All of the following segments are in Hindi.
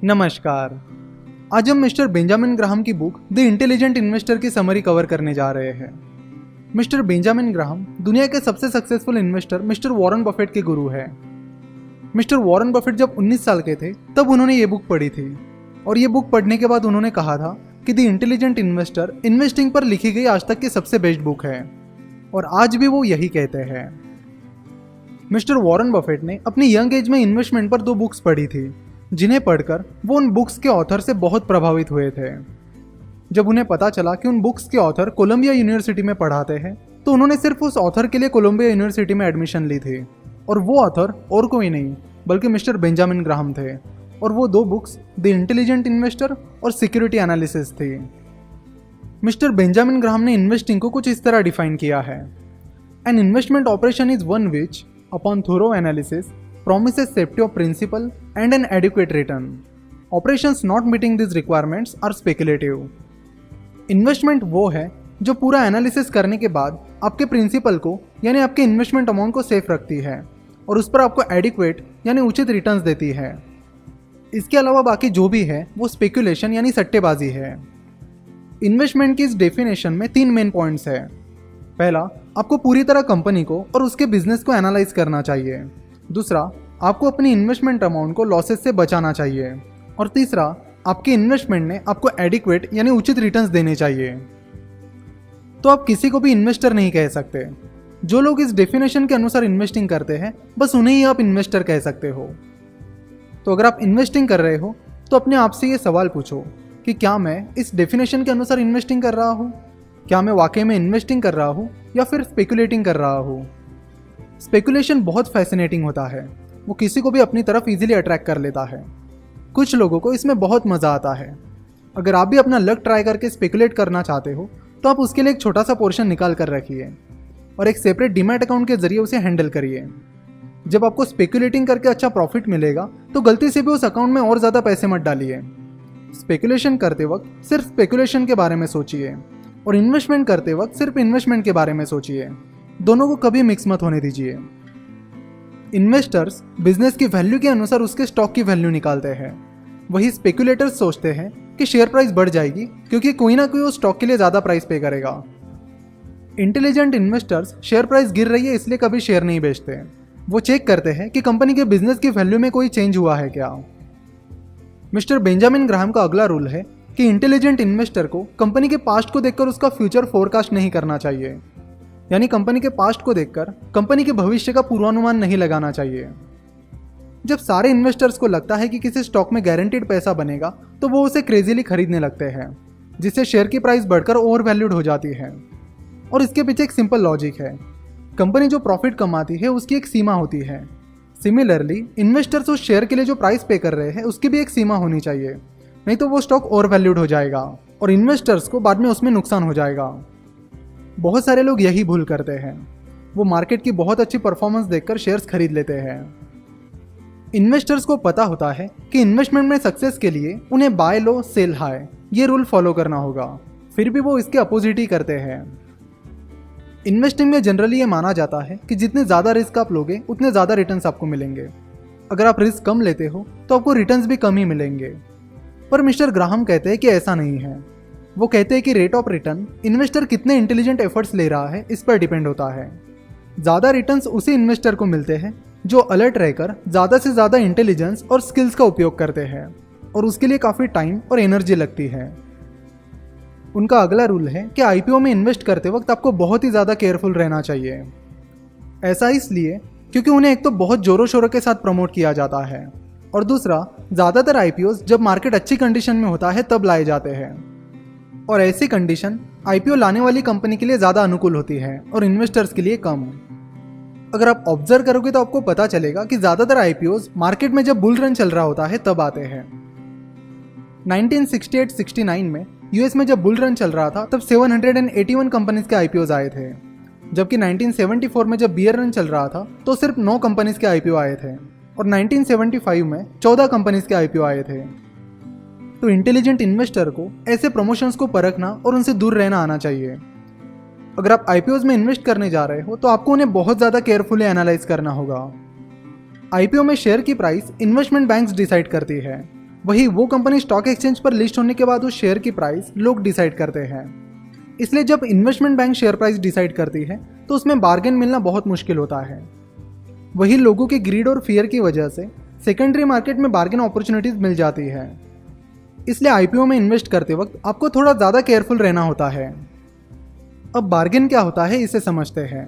नमस्कार। आज हम मिस्टर बेंजामिन ग्राहम की बुक द इंटेलिजेंट इन्वेस्टर की समरी कवर करने जा रहे हैं। मिस्टर बेंजामिन ग्राहम दुनिया के सबसे successful investor mister Warren Buffett के गुरु हैं। मिस्टर वॉरेन बफेट जब 19 साल के थे तब उन्होंने ये बुक पढ़ी थी और ये बुक पढ़ने के बाद उन्होंने कहा था कि द इंटेलिजेंट इन्वेस्टर इन्वेस्टिंग पर लिखी गई आज तक की सबसे बेस्ट बुक है, और आज भी वो यही कहते हैं। मिस्टर वॉरेन बफेट ने अपनी यंग एज में इन्वेस्टमेंट पर 2 बुक्स पढ़ी थी, जिन्हें पढ़कर वो उन बुक्स के ऑथर से बहुत प्रभावित हुए थे। जब उन्हें पता चला कि उन बुक्स के ऑथर कोलंबिया यूनिवर्सिटी में पढ़ाते हैं, तो उन्होंने सिर्फ उस ऑथर के लिए कोलंबिया यूनिवर्सिटी में एडमिशन ली थी, और वो ऑथर और कोई नहीं बल्कि मिस्टर बेंजामिन ग्राहम थे। और वो 2 बुक्स द इंटेलिजेंट इन्वेस्टर और सिक्योरिटी एनालिसिस थी। मिस्टर बेंजामिन ग्राहम ने इन्वेस्टिंग को कुछ इस तरह डिफाइन किया है: an investment operation is one which upon thorough analysis promises safety of principal and an adequate return. Operations not meeting these requirements are speculative. Investment वो है जो पूरा एनालिसिस करने के बाद आपके प्रिंसिपल को यानी आपके इन्वेस्टमेंट अमाउंट को सेफ रखती है और उस पर आपको एडिक्वेट यानी उचित रिटर्न्स देती है। इसके अलावा बाकी जो भी है वो स्पेकुलेशन यानी सट्टेबाजी है। इन्वेस्टमेंट की इस डेफिनेशन में 3 मेन पॉइंट्स है। पहला, आपको पूरी तरह कंपनी को और उसके बिजनेस को एनालाइज करना चाहिए। दूसरा, आपको अपनी इन्वेस्टमेंट अमाउंट को लॉसेस से बचाना चाहिए। और तीसरा, आपके इन्वेस्टमेंट ने आपको एडिक्वेट यानी उचित रिटर्न्स देने चाहिए। तो आप किसी को भी इन्वेस्टर नहीं कह सकते। जो लोग इस डेफिनेशन के अनुसार इन्वेस्टिंग करते हैं, बस उन्हें ही आप इन्वेस्टर कह सकते हो। तो अगर आप इन्वेस्टिंग कर रहे हो तो अपने आप से ये सवाल पूछो कि क्या मैं इस डेफिनेशन के अनुसार इन्वेस्टिंग कर रहा हूँ? क्या मैं वाकई में इन्वेस्टिंग कर रहा हूँ या फिर स्पेकुलेटिंग कर रहा हूँ? स्पेकुलेशन बहुत फैसिनेटिंग होता है। वो किसी को भी अपनी तरफ इजीली अट्रैक्ट कर लेता है। कुछ लोगों को इसमें बहुत मज़ा आता है। अगर आप भी अपना लक ट्राई करके स्पेकुलेट करना चाहते हो तो आप उसके लिए एक छोटा सा पोर्शन निकाल कर रखिए और एक सेपरेट डीमैट अकाउंट के जरिए उसे हैंडल करिए। जब आपको स्पेकुलेटिंग करके अच्छा प्रॉफिट मिलेगा तो गलती से भी उस अकाउंट में और ज़्यादा पैसे मत डालिए। स्पेकुलेशन करते वक्त सिर्फ स्पेकुलेशन के बारे में सोचिए और इन्वेस्टमेंट करते वक्त सिर्फ इन्वेस्टमेंट के बारे में सोचिए। दोनों को कभी मिक्स मत होने दीजिए। इन्वेस्टर्स बिजनेस की वैल्यू के अनुसार उसके स्टॉक की वैल्यू निकालते हैं। वही स्पेकुलेटर्स सोचते हैं कि शेयर प्राइस बढ़ जाएगी क्योंकि कोई ना कोई उस स्टॉक के लिए ज़्यादा प्राइस पे करेगा। इंटेलिजेंट इन्वेस्टर्स शेयर प्राइस गिर रही है इसलिए कभी शेयर नहीं बेचते। वो चेक करते हैं कि कंपनी के बिजनेस की वैल्यू में कोई चेंज हुआ है क्या। मिस्टर बेंजामिन ग्राहम का अगला रूल है कि इंटेलिजेंट इन्वेस्टर को कंपनी के पास्ट को देखकर उसका फ्यूचर फोरकास्ट नहीं करना चाहिए। यानी कंपनी के पास्ट को देखकर कंपनी के भविष्य का पूर्वानुमान नहीं लगाना चाहिए। जब सारे इन्वेस्टर्स को लगता है कि किसी स्टॉक में गारंटीड पैसा बनेगा तो वो उसे क्रेजीली खरीदने लगते हैं, जिससे शेयर की प्राइस बढ़कर ओवर वैल्यूड हो जाती है। और इसके पीछे एक सिंपल लॉजिक है। कंपनी जो प्रॉफिट कमाती है उसकी एक सीमा होती है। सिमिलरली इन्वेस्टर्स उस शेयर के लिए जो प्राइस पे कर रहे हैं उसकी भी एक सीमा होनी चाहिए, नहीं तो वो स्टॉक ओवर वैल्यूड हो जाएगा और इन्वेस्टर्स को बाद में उसमें नुकसान हो जाएगा। बहुत सारे लोग यही भूल करते हैं। वो मार्केट की बहुत अच्छी परफॉर्मेंस देखकर शेयर्स खरीद लेते हैं। इन्वेस्टर्स को पता होता है कि इन्वेस्टमेंट में सक्सेस के लिए उन्हें बाय लो सेल हाई ये रूल फॉलो करना होगा, फिर भी वो इसके अपोजिट ही करते हैं। इन्वेस्टिंग में जनरली ये माना जाता है कि जितने ज़्यादा रिस्क आप लोगे उतने ज़्यादा रिटर्न्स आपको मिलेंगे। अगर आप रिस्क कम लेते हो तो आपको रिटर्न्स भी कम ही मिलेंगे। पर मिस्टर ग्राहम कहते हैं कि ऐसा नहीं है। वो कहते हैं कि रेट ऑफ रिटर्न इन्वेस्टर कितने इंटेलिजेंट एफर्ट्स ले रहा है इस पर डिपेंड होता है। ज़्यादा रिटर्न्स उसी इन्वेस्टर को मिलते हैं जो अलर्ट रहकर ज़्यादा से ज़्यादा इंटेलिजेंस और स्किल्स का उपयोग करते हैं, और उसके लिए काफ़ी टाइम और एनर्जी लगती है। उनका अगला रूल है कि आईपीओ में इन्वेस्ट करते वक्त आपको बहुत ही ज़्यादा केयरफुल रहना चाहिए। ऐसा इसलिए क्योंकि उन्हें एक तो बहुत जोरों शोरों के साथ प्रमोट किया जाता है, और दूसरा ज़्यादातर आईपीओज जब मार्केट अच्छी कंडीशन में होता है तब लाए जाते हैं, और ऐसी कंडीशन आईपीओ लाने वाली कंपनी के लिए ज़्यादा अनुकूल होती है और इन्वेस्टर्स के लिए कम। अगर आप ऑब्जर्व करोगे तो आपको पता चलेगा कि ज़्यादातर आईपीओज मार्केट में जब बुल रन चल रहा होता है तब आते हैं। 1968-69 में यूएस में जब बुल रन चल रहा था तब 781 कंपनीज के आईपीओज आए थे, जबकि 1974 में जब बियर रन चल रहा था तो सिर्फ 9 कंपनीज के आईपीओ आए थे, और 1975 में 14 कंपनीज के आईपीओ आए थे। तो इंटेलिजेंट इन्वेस्टर को ऐसे प्रमोशंस को परखना और उनसे दूर रहना आना चाहिए। अगर आप आईपीओज में इन्वेस्ट करने जा रहे हो तो आपको उन्हें बहुत ज़्यादा केयरफुली एनालाइज करना होगा। आईपीओ में शेयर की प्राइस इन्वेस्टमेंट बैंक्स डिसाइड करती है, वही वो कंपनी स्टॉक एक्सचेंज पर लिस्ट होने के बाद उस शेयर की प्राइस लोग डिसाइड करते हैं। इसलिए जब investment bank share price decide करती है तो उसमें बार्गेन मिलना बहुत मुश्किल होता है। वही लोगों के ग्रीड और फियर की वजह से सेकेंडरी मार्केट में बार्गेन अपॉर्चुनिटीज मिल जाती है। इसलिए आईपीओ में इन्वेस्ट करते वक्त आपको थोड़ा ज़्यादा केयरफुल रहना होता है। अब बार्गेन क्या होता है इसे समझते हैं।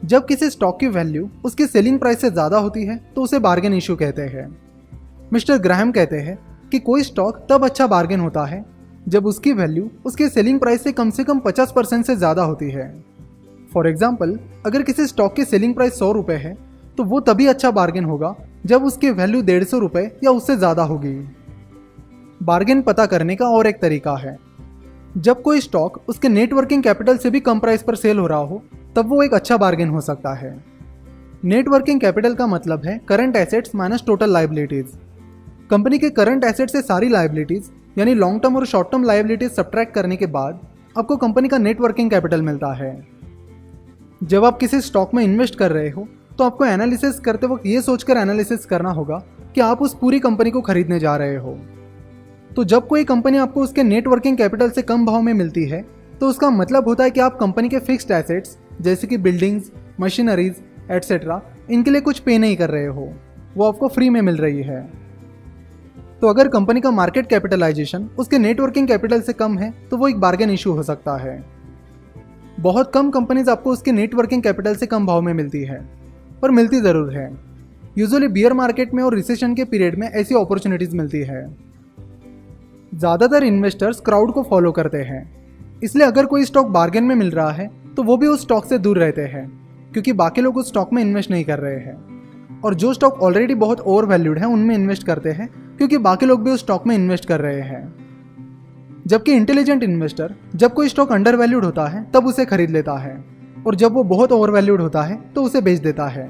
जब किसी स्टॉक की वैल्यू उसकी सेलिंग प्राइस से ज़्यादा होती है तो उसे बार्गेन इशू कहते हैं। मिस्टर ग्राहम कहते हैं कि कोई स्टॉक तब अच्छा बार्गेन होता है जब उसकी वैल्यू उसके सेलिंग प्राइस से कम 50% से ज़्यादा होती है। फॉर एग्जाम्पल, अगर किसी स्टॉक की सेलिंग प्राइस 100 रुपये है तो वो तभी अच्छा बार्गेन होगा जब उसकी वैल्यू 150 रुपये या उससे ज़्यादा होगी। बार्गेन पता करने का और एक तरीका है, जब कोई स्टॉक उसके नेट वर्किंग कैपिटल से भी कम प्राइस पर सेल हो रहा हो तब वो एक अच्छा बार्गेन हो सकता है। नेट वर्किंग कैपिटल का मतलब है current assets minus total liabilities. Company के करंट एसेट से सारी लायबिलिटीज यानी लॉन्ग टर्म और शॉर्ट टर्म लायबिलिटीज सब्ट्रैक्ट करने के बाद आपको कंपनी का नेट वर्किंग कैपिटल मिलता है। जब आप किसी स्टॉक में इन्वेस्ट कर रहे हो तो आपको एनालिसिस करते वक्त ये सोचकर एनालिसिस करना होगा कि आप उस पूरी कंपनी को खरीदने जा रहे हो। तो जब कोई कंपनी आपको उसके नेट वर्किंग कैपिटल से कम भाव में मिलती है तो उसका मतलब होता है कि आप कंपनी के फिक्स्ड एसेट्स जैसे कि बिल्डिंग्स, मशीनरीज एटसेट्रा इनके लिए कुछ पे नहीं कर रहे हो, वो आपको फ्री में मिल रही है। तो अगर कंपनी का मार्केट कैपिटलाइजेशन उसके नेट वर्किंग कैपिटल से कम है तो वो एक बार्गेन इशू हो सकता है। बहुत कम कंपनीज आपको उसके नेट वर्किंग कैपिटल से कम भाव में मिलती है, पर मिलती ज़रूर है। यूजुअली बियर मार्केट में और रिसेशन के पीरियड में ऐसी अपॉर्चुनिटीज़ मिलती है। ज़्यादातर इन्वेस्टर्स क्राउड को फॉलो करते हैं, इसलिए अगर कोई स्टॉक बार्गेन में मिल रहा है तो वो भी उस स्टॉक से दूर रहते हैं क्योंकि बाकी लोग उस स्टॉक में इन्वेस्ट नहीं कर रहे हैं। और जो स्टॉक ऑलरेडी बहुत ओवर वैल्यूड है उनमें इन्वेस्ट करते हैं क्योंकि बाकी लोग भी उस स्टॉक में इन्वेस्ट कर रहे हैं। जबकि इंटेलिजेंट इन्वेस्टर जब कोई स्टॉक अंडर वैल्यूड होता है तब उसे खरीद लेता है और जब वो बहुत ओवर वैल्यूड होता है तो उसे बेच देता है।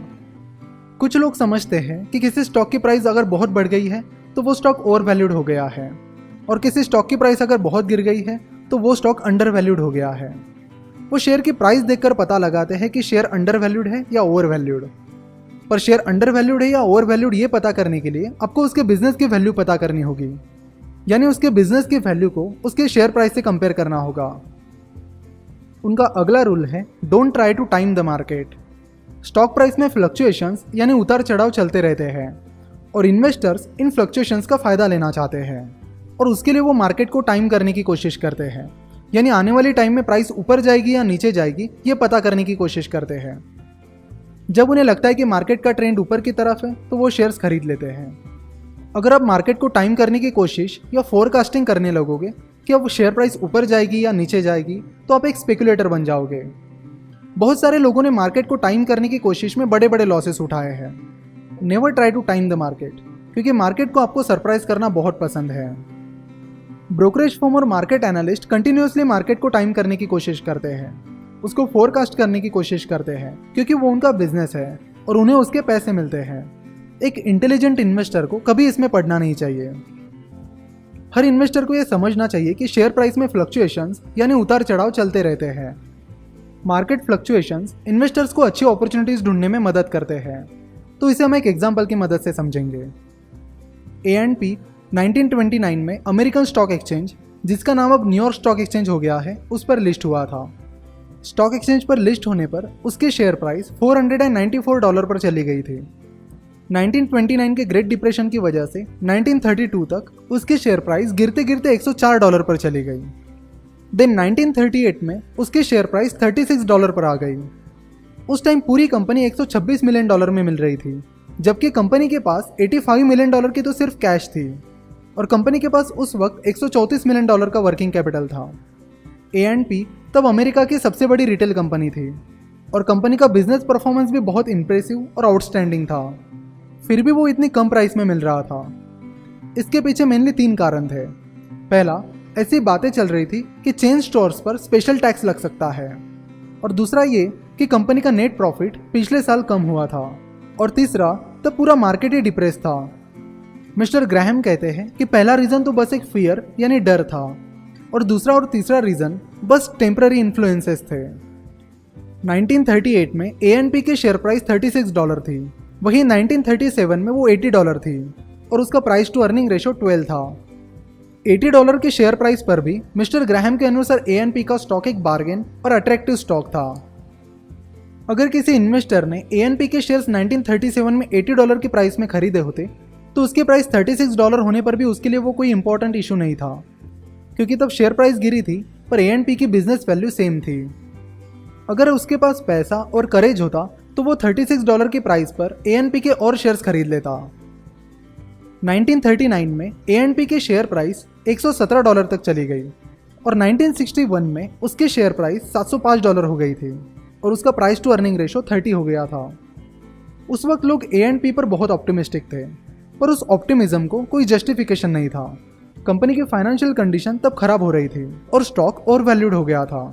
कुछ लोग समझते हैं कि किसी स्टॉक की प्राइस अगर बहुत बढ़ गई है तो वो स्टॉक ओवर वैल्यूड हो गया है और किसी स्टॉक की प्राइस अगर बहुत गिर गई है तो वो स्टॉक अंडर वैल्यूड हो गया है। वो शेयर की प्राइस देखकर पता लगाते हैं कि शेयर अंडर वैल्यूड है या ओवर वैल्यूड। पर शेयर अंडर वैल्यूड है या ओवर वैल्यूड ये पता करने के लिए आपको उसके बिजनेस की वैल्यू पता करनी होगी, यानी उसके बिजनेस की वैल्यू को उसके शेयर प्राइस से कंपेयर करना होगा। उनका अगला रूल है don't try to time the market. Stock price में फ्लक्चुएशंस यानी उतार चढ़ाव चलते रहते हैं और इन्वेस्टर्स इन फ्लक्चुएशंस का फायदा लेना चाहते हैं और उसके लिए वो मार्केट को टाइम करने की कोशिश करते हैं, यानी आने वाली टाइम में प्राइस ऊपर जाएगी या नीचे जाएगी ये पता करने की कोशिश करते हैं। जब उन्हें लगता है कि मार्केट का ट्रेंड ऊपर की तरफ है तो वो शेयर्स खरीद लेते हैं। अगर आप मार्केट को टाइम करने की कोशिश या फोरकास्टिंग करने लगोगे कि अब शेयर प्राइस ऊपर जाएगी या नीचे जाएगी तो आप एक स्पेकुलेटर बन जाओगे। बहुत सारे लोगों ने मार्केट को टाइम करने की कोशिश में बड़े बड़े लॉसेस उठाए हैं। Never try to time the market, क्योंकि मार्केट को आपको सरप्राइज करना बहुत पसंद है। ब्रोकरेज फर्म और मार्केट एनालिस्ट कंटिन्यूसली मार्केट को टाइम करने की कोशिश करते हैं, उसको फोरकास्ट करने की कोशिश करते हैं क्योंकि वो उनका बिजनेस है और उन्हें उसके पैसे मिलते हैं। एक इंटेलिजेंट इन्वेस्टर को कभी इसमें पड़ना नहीं चाहिए। हर इन्वेस्टर को यह समझना चाहिए कि शेयर प्राइस में फ्लक्चुएशंस यानी उतार चढ़ाव चलते रहते हैं। मार्केट फ्लक्चुएशंस इन्वेस्टर्स को अच्छी अपॉर्चुनिटीज ढूंढने में मदद करते हैं, तो इसे हम एक एग्जाम्पल की मदद से समझेंगे। A&P 1929 में अमेरिकन स्टॉक एक्सचेंज, जिसका नाम अब न्यूयॉर्क स्टॉक एक्सचेंज हो गया है, उस पर लिस्ट हुआ था। स्टॉक एक्सचेंज पर लिस्ट होने पर उसके शेयर प्राइस $494 पर चली गई थी। 1929 के ग्रेट डिप्रेशन की वजह से 1932 तक उसकी शेयर प्राइस गिरते गिरते $104 पर चली गई। देन 1938 में उसकी शेयर प्राइस $36 पर आ गई। उस टाइम पूरी कंपनी $126 मिलियन में मिल रही थी, जबकि कंपनी के पास $85 मिलियन की तो सिर्फ कैश थी और कंपनी के पास उस वक्त $134 मिलियन का वर्किंग कैपिटल था। A&P तब अमेरिका की सबसे बड़ी रिटेल कंपनी थी और कंपनी का बिजनेस परफॉर्मेंस भी बहुत इंप्रेसिव और आउटस्टैंडिंग था, फिर भी वो इतनी कम प्राइस में मिल रहा था। इसके पीछे मेनली 3 कारण थे। पहला, ऐसी बातें चल रही थी कि चेन स्टोर्स पर स्पेशल टैक्स लग सकता है, और दूसरा ये कि कंपनी का नेट प्रॉफिट पिछले साल कम हुआ था, और तीसरा, तब पूरा मार्केट ही डिप्रेस था। मिस्टर ग्राहम कहते हैं कि पहला रीज़न तो बस एक फियर यानी डर था और दूसरा और तीसरा रीज़न बस टेम्पररी इन्फ्लुएंसेस थे। 1938 में A&P की शेयर प्राइस $36 थी, वहीं 1937 में वो $80 थी और उसका प्राइस टू अर्निंग रेशो 12 था। $80 के शेयर प्राइस पर भी मिस्टर ग्राहम के अनुसार ANP का स्टॉक एक बार्गेन और अट्रैक्टिव स्टॉक था। अगर किसी इन्वेस्टर ने ANP के शेयर्स 1937 में $80 के प्राइस में खरीदे होते तो उसके प्राइस $36 होने पर भी उसके लिए वो कोई इंपॉर्टेंट इशू नहीं था, क्योंकि तब शेयर प्राइस गिरी थी पर ANP की बिजनेस वैल्यू सेम थी। अगर उसके पास पैसा और करेज होता तो वो $36 के प्राइस पर ANP के और शेयर्स खरीद लेता। 1939 में ANP के शेयर प्राइस $117 तक चली गई और 1961 में उसके शेयर प्राइस $705 हो गई थी और उसका प्राइस टू अर्निंग रेशो 30 हो गया था। उस वक्त लोग ANP पर बहुत ऑप्टिमिस्टिक थे, पर उस ऑप्टिमिज्म को कोई जस्टिफिकेशन नहीं था। कंपनी की फाइनेंशियल कंडीशन तब खराब हो रही थी और स्टॉक ओवर वैल्यूड हो गया था,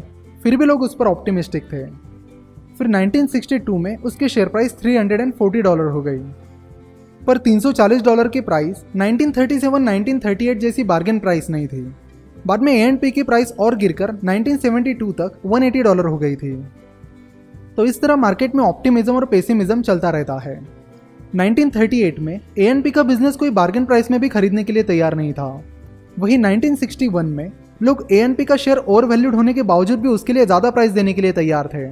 फिर भी लोग उस पर ऑप्टिमिस्टिक थे। फिर 1962 में उसके शेयर प्राइस $340 हो गई, पर $340 की प्राइस 1937-1938 जैसी बार्गेन प्राइस नहीं थी। बाद में ANP की प्राइस और गिरकर 1972 तक $180 हो गई थी। तो इस तरह मार्केट में ऑप्टिमिज्म और पेसिमिज्म चलता रहता है। 1938 में ANP का बिजनेस कोई बार्गेन प्राइस में भी खरीदने के लिए तैयार नहीं था। वहीं 1961 में लोग ANP का शेयर ओवर वैल्यूड होने के बावजूद भी उसके लिए ज़्यादा प्राइस देने के लिए तैयार थे।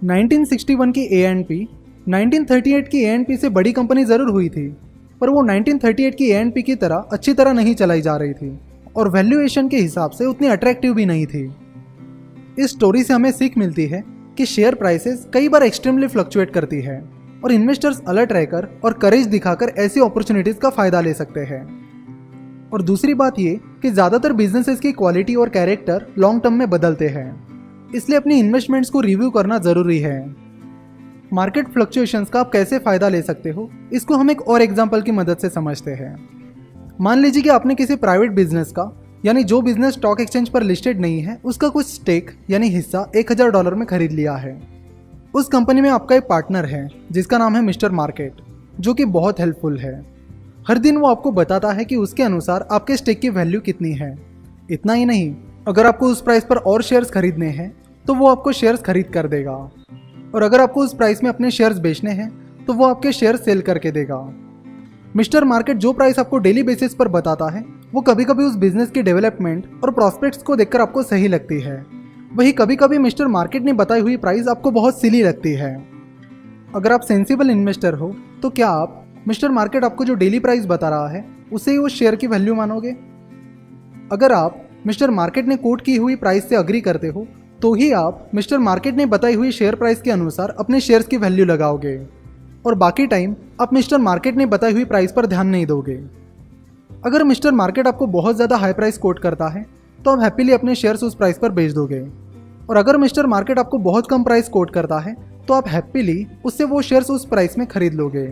1961 की ANP 1938 की ANP से बड़ी कंपनी ज़रूर हुई थी, पर वो 1938 की ANP की तरह अच्छी तरह नहीं चलाई जा रही थी और वैल्यूएशन के हिसाब से उतनी अट्रैक्टिव भी नहीं थी। इस स्टोरी से हमें सीख मिलती है कि शेयर प्राइसेस कई बार एक्सट्रीमली फ्लक्चुएट करती है और इन्वेस्टर्स अलर्ट रहकर और करेज दिखाकर ऐसी अपॉर्चुनिटीज का फायदा ले सकते हैं। और दूसरी बात ये कि ज़्यादातर बिजनेसेस की क्वालिटी और कैरेक्टर लॉन्ग टर्म में बदलते हैं, इसलिए अपनी इन्वेस्टमेंट्स को रिव्यू करना ज़रूरी है। मार्केट फ्लक्चुएशंस का आप कैसे फ़ायदा ले सकते हो, इसको हम एक और एग्जाम्पल की मदद से समझते हैं। मान लीजिए कि आपने किसी प्राइवेट बिजनेस का, यानी जो बिजनेस स्टॉक एक्सचेंज पर लिस्टेड नहीं है, उसका कुछ स्टेक यानी हिस्सा $1000 में खरीद लिया है। उस कंपनी में आपका एक पार्टनर है जिसका नाम है मिस्टर मार्केट, जो कि बहुत हेल्पफुल है। हर दिन वो आपको बताता है कि उसके अनुसार आपके स्टेक की वैल्यू कितनी है। इतना ही नहीं, अगर आपको उस प्राइस पर और शेयर्स खरीदने हैं तो वो आपको शेयर्स खरीद कर देगा, और अगर आपको उस प्राइस में अपने शेयर्स बेचने हैं तो वो आपके शेयर्स सेल करके देगा। मिस्टर मार्केट जो प्राइस आपको डेली बेसिस पर बताता है वो कभी कभी उस बिजनेस की डेवलपमेंट और प्रॉस्पेक्ट्स को देखकर आपको सही लगती है, वही कभी कभी मिस्टर मार्केट ने बताई हुई प्राइस आपको बहुत सिली लगती है। अगर आप सेंसिबल इन्वेस्टर हो तो क्या आप मिस्टर मार्केट आपको जो डेली प्राइस बता रहा है उसे ही उस शेयर की वैल्यू मानोगे? अगर आप मिस्टर मार्केट ने कोट की हुई प्राइस से अग्री करते हो तो ही आप मिस्टर मार्केट ने बताई हुई शेयर प्राइस के अनुसार अपने शेयर्स की वैल्यू लगाओगे, और बाकी टाइम आप मिस्टर मार्केट ने बताई हुई प्राइस पर ध्यान नहीं दोगे। अगर मिस्टर मार्केट आपको बहुत ज़्यादा हाई प्राइस कोट करता है तो आप हैप्पीली अपने शेयर्स उस प्राइस पर बेच दोगे, और अगर मिस्टर मार्केट आपको बहुत कम प्राइस कोट करता है तो आप हैप्पीली उससे वो शेयर्स उस प्राइस में खरीद लोगे।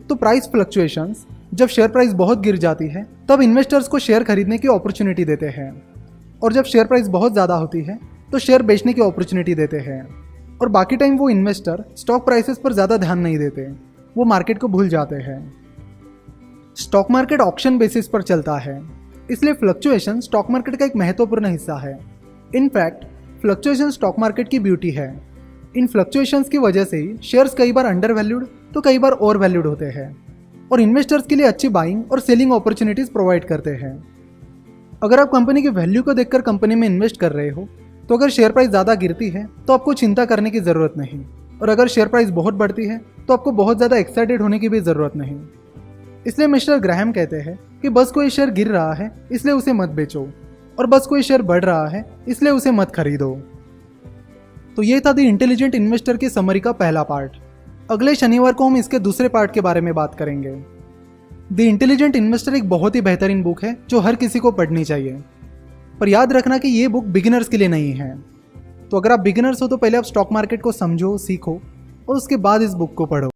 तो प्राइस फ्लक्चुएशंस जब शेयर प्राइस बहुत गिर जाती है तब इन्वेस्टर्स को शेयर खरीदने की अपॉर्चुनिटी देते हैं, और जब शेयर प्राइस बहुत ज़्यादा होती है तो शेयर बेचने की अपॉर्चुनिटी देते हैं, और बाकी टाइम वो इन्वेस्टर स्टॉक प्राइसेस पर ज़्यादा ध्यान नहीं देते, वो मार्केट को भूल जाते हैं। स्टॉक मार्केट ऑक्शन बेसिस पर चलता है, इसलिए फ्लक्चुएशन स्टॉक मार्केट का एक महत्वपूर्ण हिस्सा है। इनफैक्ट फ्लक्चुएशन स्टॉक मार्केट की ब्यूटी है। इन फ्लक्चुएशंस की वजह से ही शेयर्स कई बार अंडर वैल्यूड तो कई बार ओवर वैल्यूड होते हैं, और इन्वेस्टर्स के लिए अच्छी बाइंग और सेलिंग अपॉर्चुनिटीज प्रोवाइड करते हैं। अगर आप कंपनी की वैल्यू को देखकर कंपनी में इन्वेस्ट कर रहे हो तो अगर शेयर प्राइस ज़्यादा गिरती है तो आपको चिंता करने की ज़रूरत नहीं, और अगर शेयर प्राइस बहुत बढ़ती है तो आपको बहुत ज़्यादा एक्साइटेड होने की भी ज़रूरत नहीं। इसलिए मिस्टर ग्राहम कहते हैं कि बस कोई शेयर गिर रहा है इसलिए उसे मत बेचो, और बस कोई शेयर बढ़ रहा है इसलिए उसे मत खरीदो। तो ये था द इंटेलिजेंट इन्वेस्टर की समरी का पहला पार्ट। अगले शनिवार को हम इसके दूसरे पार्ट के बारे में बात करेंगे। द इंटेलिजेंट इन्वेस्टर एक बहुत ही बेहतरीन बुक है जो हर किसी को पढ़नी चाहिए, पर याद रखना कि ये बुक बिगिनर्स के लिए नहीं है। तो अगर आप बिगिनर्स हो तो पहले आप स्टॉक मार्केट को समझो, सीखो, और उसके बाद इस बुक को पढ़ो।